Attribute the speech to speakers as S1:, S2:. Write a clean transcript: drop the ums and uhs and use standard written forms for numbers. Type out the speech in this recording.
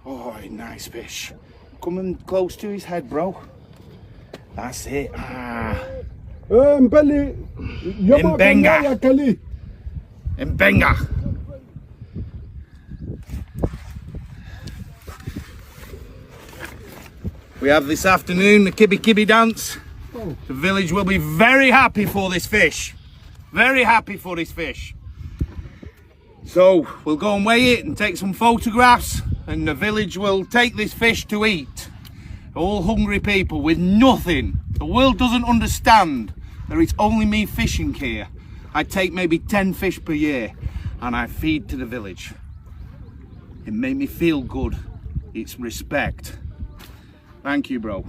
S1: Oh, nice fish. Coming close to his head, bro. That's it.
S2: Mbeli,
S1: Mbenga. Mbenga. We have this afternoon the Kibi Kibi dance.
S2: Oh.
S1: The village will be very happy for this fish. Very happy for this fish. So we'll go and weigh it and take some photographs, and the village will take this fish to eat. All hungry people with nothing. The world doesn't understand that it's only me fishing here. I take maybe 10 fish per year and I feed to the village. It made me feel good. It's respect. Thank you, bro.